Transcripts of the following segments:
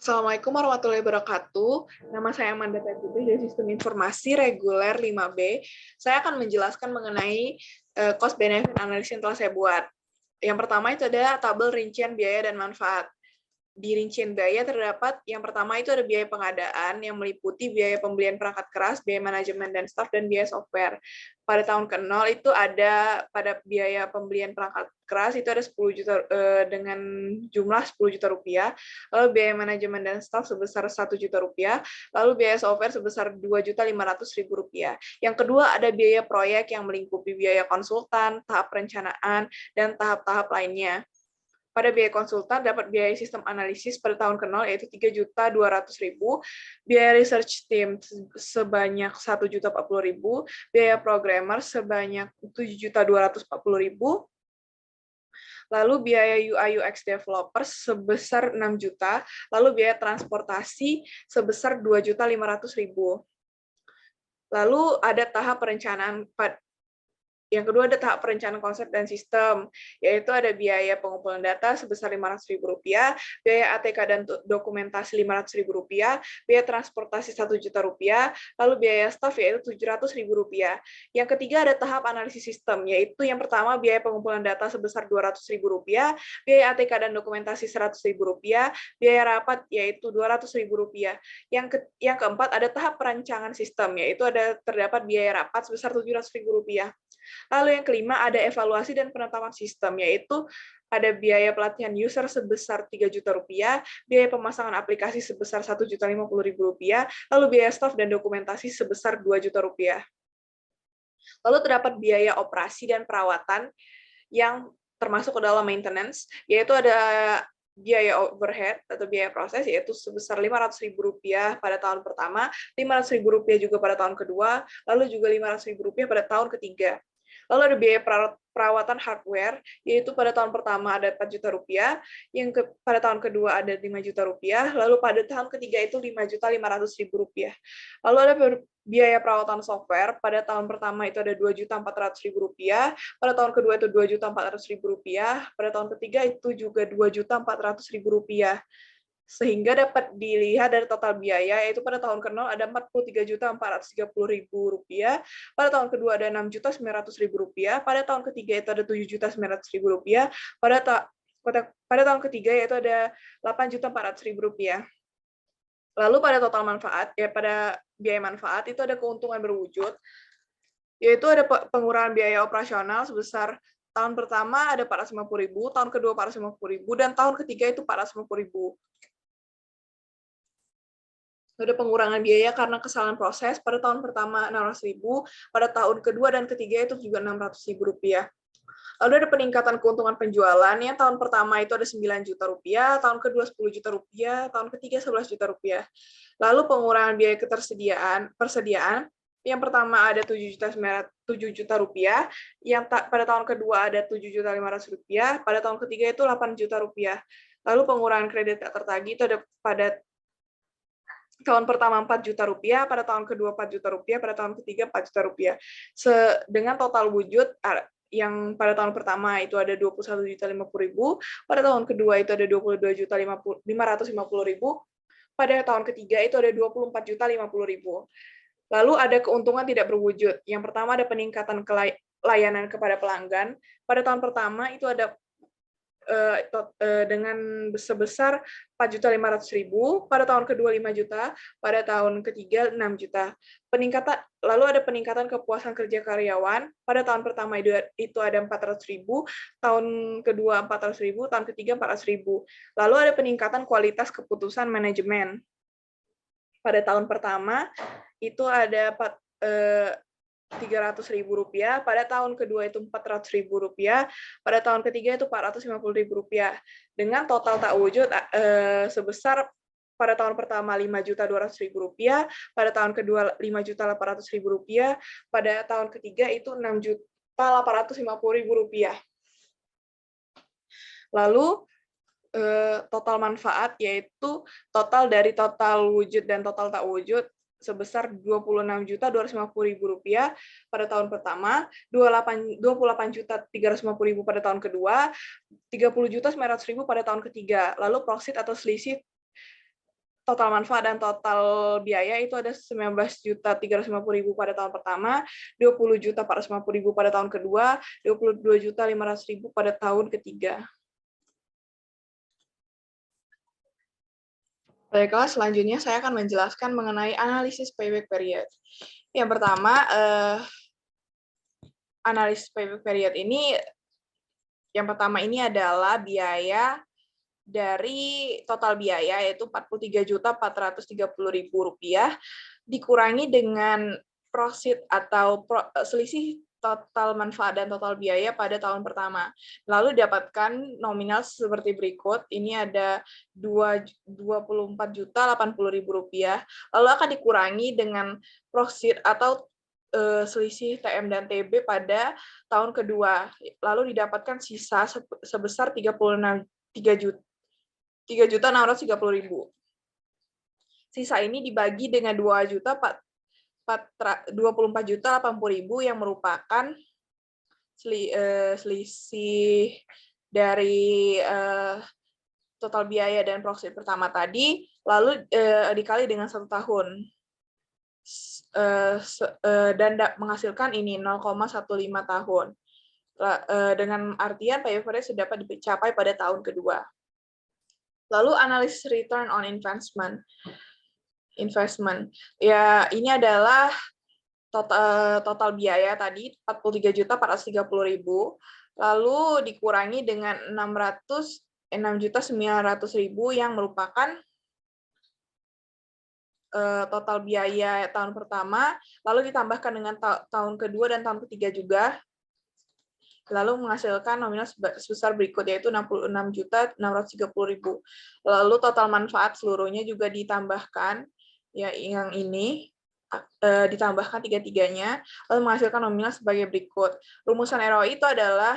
Assalamualaikum warahmatullahi wabarakatuh. Nama saya Amanda Putri dari Sistem Informasi Reguler 5B. Saya akan menjelaskan mengenai cost benefit analysis yang telah saya buat. Yang pertama itu ada tabel rincian biaya dan manfaat. Di rincian biaya terdapat yang pertama itu ada biaya pengadaan yang meliputi biaya pembelian perangkat keras, biaya manajemen dan staf, dan biaya software. Pada tahun ke-0 itu ada pada biaya pembelian perangkat keras itu ada 10 juta dengan jumlah 10 juta rupiah, lalu biaya manajemen dan staf sebesar 1 juta rupiah, lalu biaya software sebesar 2.500.000 rupiah. Yang kedua ada biaya proyek yang melingkupi biaya konsultan, tahap perencanaan, dan tahap-tahap lainnya. Pada biaya konsultan dapat biaya sistem analisis pada tahun ke-0 yaitu 3.200.000, biaya research team sebanyak 1.040.000, biaya programmer sebanyak 7.240.000, lalu biaya UI UX developer sebesar 6 juta, lalu biaya transportasi sebesar 2.500.000. Lalu ada tahap perencanaan. Yang kedua ada tahap perencanaan konsep dan sistem, yaitu ada biaya pengumpulan data sebesar Rp500.000, biaya ATK dan dokumentasi Rp500.000, biaya transportasi Rp1 juta, lalu biaya staf yaitu Rp700.000. Yang ketiga ada tahap analisis sistem, yaitu yang pertama biaya pengumpulan data sebesar Rp200.000, biaya ATK dan dokumentasi Rp100.000, biaya rapat yaitu Rp200.000. Yang keempat ada tahap perancangan sistem, yaitu terdapat biaya rapat sebesar Rp700.000. Lalu yang kelima ada evaluasi dan penetapan sistem, yaitu ada biaya pelatihan user sebesar Rp3 juta, biaya pemasangan aplikasi sebesar Rp1.050.000, lalu biaya staf dan dokumentasi sebesar Rp2 juta. Lalu terdapat biaya operasi dan perawatan yang termasuk ke dalam maintenance, yaitu ada biaya overhead atau biaya proses yaitu sebesar Rp500.000 pada tahun pertama, Rp500.000 juga pada tahun kedua, lalu juga Rp500.000 pada tahun ketiga. Lalu ada biaya perawatan hardware, yaitu pada tahun pertama ada Rp4 juta, pada tahun kedua ada Rp5 juta, lalu pada tahun ketiga itu Rp5.500.000. Lalu ada biaya perawatan software, pada tahun pertama itu ada Rp2.400.000, pada tahun kedua itu Rp2.400.000, pada tahun ketiga itu juga Rp2.400.000. Sehingga dapat dilihat dari total biaya, yaitu pada tahun ke-0 ada Rp43.430.000, pada tahun kedua ada Rp6.900.000, pada tahun ketiga itu ada Rp7.900.000, pada tahun ketiga yaitu ada Rp8.400.000. Lalu pada total manfaat, pada biaya manfaat itu ada keuntungan berwujud, yaitu ada pengurangan biaya operasional sebesar tahun pertama ada Rp450.000, tahun kedua Rp450.000, dan tahun ketiga itu Rp450.000. Ada pengurangan biaya karena kesalahan proses, pada tahun pertama Rp600.000, pada tahun kedua dan ketiga itu juga Rp600.000. Lalu ada peningkatan keuntungan penjualan, yang tahun pertama itu ada Rp9 juta, tahun kedua Rp10 juta, tahun ketiga Rp11 juta. Lalu pengurangan biaya persediaan, yang pertama ada Rp7 juta, yang pada tahun kedua ada Rp7.500.000, pada tahun ketiga itu Rp8 juta. Lalu pengurangan kredit tak tertagih itu ada pada tahun pertama Rp4 juta, pada tahun kedua Rp4 juta, pada tahun ketiga Rp4 juta. Dengan total wujud yang pada tahun pertama itu ada Rp21.050.000, pada tahun kedua itu ada Rp22.550.000, pada tahun ketiga itu ada Rp24.050.000. Lalu ada keuntungan tidak berwujud. Yang pertama ada peningkatan layanan kepada pelanggan. Pada tahun pertama itu ada dengan sebesar Rp4.500.000, pada tahun kedua Rp5 juta, pada tahun ketiga Rp6 juta. Lalu ada peningkatan kepuasan kerja karyawan, pada tahun pertama itu ada Rp400.000, tahun kedua Rp400.000, tahun ketiga Rp400.000. Lalu ada peningkatan kualitas keputusan manajemen. Pada tahun pertama itu ada Rp300.000, pada tahun kedua itu Rp400.000, pada tahun ketiga itu Rp450.000, dengan total tak wujud sebesar pada tahun pertama Rp5.200.000, pada tahun kedua Rp5.800.000, pada tahun ketiga itu Rp6.850.000. Lalu total manfaat yaitu total dari total wujud dan total tak wujud sebesar Rp26.250.000 pada tahun pertama, Rp28.350.000 pada tahun kedua, Rp30.900.000 pada tahun ketiga. Lalu profit atau selisih total manfaat dan total biaya itu ada 19.350.000 pada tahun pertama, 20.450.000 pada tahun kedua, 22.500.000 pada tahun ketiga. Baiklah, selanjutnya saya akan menjelaskan mengenai analisis payback period. Yang pertama, analisis payback period ini, yang pertama ini adalah biaya dari total biaya, yaitu Rp43.430.000, dikurangi dengan profit atau selisih total manfaat dan total biaya pada tahun pertama. Lalu dapatkan nominal seperti berikut. Ini ada Rp24.080.000. Lalu akan dikurangi dengan profit atau selisih TM dan TB pada tahun kedua. Lalu didapatkan sisa sebesar Rp3.630.000. Sisa ini dibagi dengan Rp24.080.000 yang merupakan selisih dari total biaya dan profit pertama tadi, lalu dikali dengan 1 tahun. Dan menghasilkan ini 0,15 tahun. Dengan artian payback period dapat dicapai pada tahun kedua. Lalu analisis return on investment. Ya, ini adalah total biaya tadi Rp43.430.000, lalu dikurangi dengan Rp6.900.000 yang merupakan total biaya tahun pertama, lalu ditambahkan dengan tahun kedua dan tahun ketiga juga, lalu menghasilkan nominal sebesar berikut, yaitu Rp66.630.000. Lalu total manfaat seluruhnya juga ditambahkan, ya yang ini, ditambahkan tiga-tiganya, lalu menghasilkan nominal sebagai berikut. Rumusan ROI itu adalah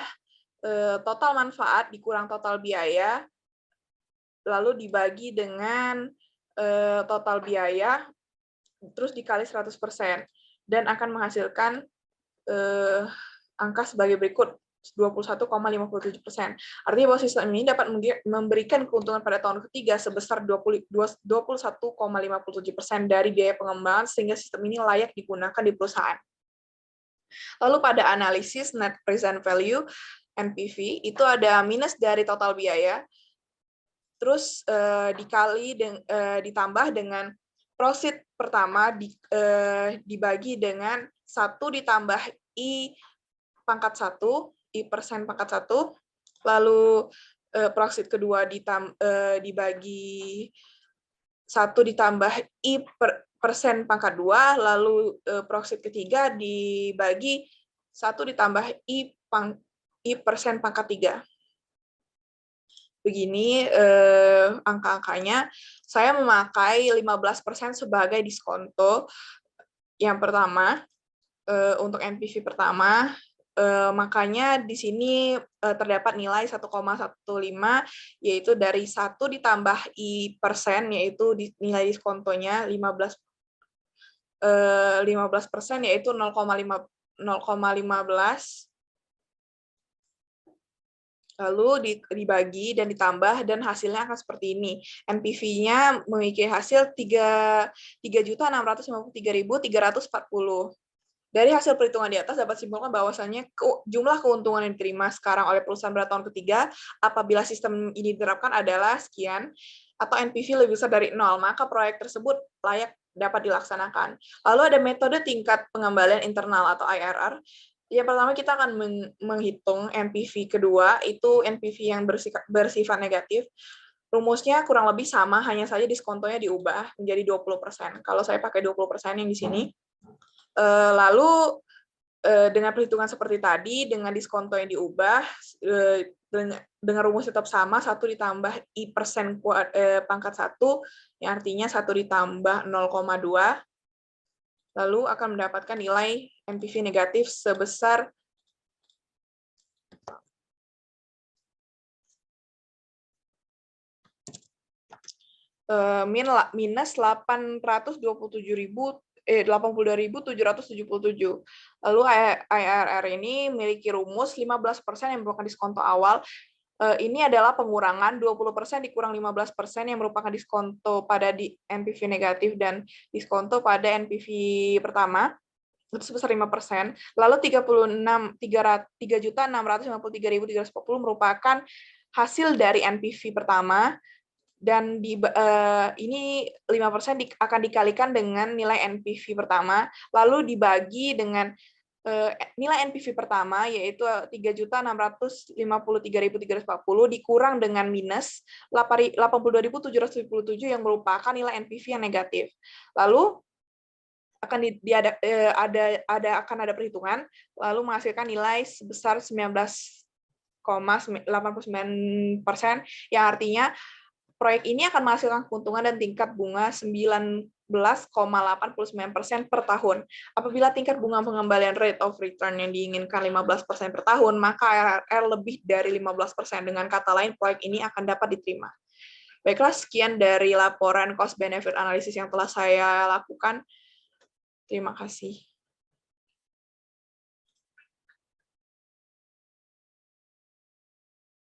total manfaat dikurang total biaya, lalu dibagi dengan total biaya, terus dikali 100%, dan akan menghasilkan angka sebagai berikut, 21,57%. Artinya bahwa sistem ini dapat memberikan keuntungan pada tahun ketiga sebesar 21,57% dari biaya pengembangan, sehingga sistem ini layak digunakan di perusahaan. Lalu pada analisis net present value, NPV, itu ada minus dari total biaya, terus ditambah dengan profit pertama dibagi dengan 1 ditambah I pangkat 1, I persen pangkat 1, lalu profit kedua dibagi 1 ditambah I persen pangkat 2, lalu profit ketiga dibagi 1 ditambah I persen pangkat 3. Begini angka-angkanya. Saya memakai 15% sebagai diskonto. Yang pertama, untuk NPV pertama, makanya di sini terdapat nilai 1,15, yaitu dari 1 ditambah I persen, yaitu nilai diskontonya 15%, yaitu 0,15, lalu dibagi dan ditambah, dan hasilnya akan seperti ini. NPV-nya memiliki hasil 3.653.340. Dari hasil perhitungan di atas dapat simpulkan bahwasannya jumlah keuntungan yang diterima sekarang oleh perusahaan pada tahun ketiga apabila sistem ini diterapkan adalah sekian, atau NPV lebih besar dari 0, maka proyek tersebut layak dapat dilaksanakan. Lalu ada metode tingkat pengembalian internal atau IRR. Yang pertama kita akan menghitung NPV kedua, itu NPV yang bersifat negatif. Rumusnya kurang lebih sama, hanya saja diskontonya diubah menjadi 20%. Kalau saya pakai 20% yang di sini. Lalu dengan perhitungan seperti tadi, dengan diskonto yang diubah, dengan rumus tetap sama, 1 ditambah I persen pangkat 1, yang artinya 1 ditambah 0,2, lalu akan mendapatkan nilai NPV negatif sebesar minus 82.777. Lalu IRR ini memiliki rumus 15% yang merupakan diskonto awal, Ini adalah pengurangan 20% dikurang 15% yang merupakan diskonto pada NPV negatif dan diskonto pada NPV pertama itu sebesar 5%. Lalu 3.653.340 merupakan hasil dari NPV pertama, dan ini 5% akan dikalikan dengan nilai NPV pertama, lalu dibagi dengan nilai NPV pertama, yaitu 3.653.340 dikurang dengan minus 82.777 yang merupakan nilai NPV yang negatif. Lalu akan ada perhitungan, lalu menghasilkan nilai sebesar 19,89%, yang artinya proyek ini akan menghasilkan keuntungan dan tingkat bunga 19,89% per tahun. Apabila tingkat bunga pengembalian rate of return yang diinginkan 15% per tahun, maka IRR lebih dari 15%. Dengan kata lain, proyek ini akan dapat diterima. Baiklah, sekian dari laporan cost benefit analysis yang telah saya lakukan. Terima kasih.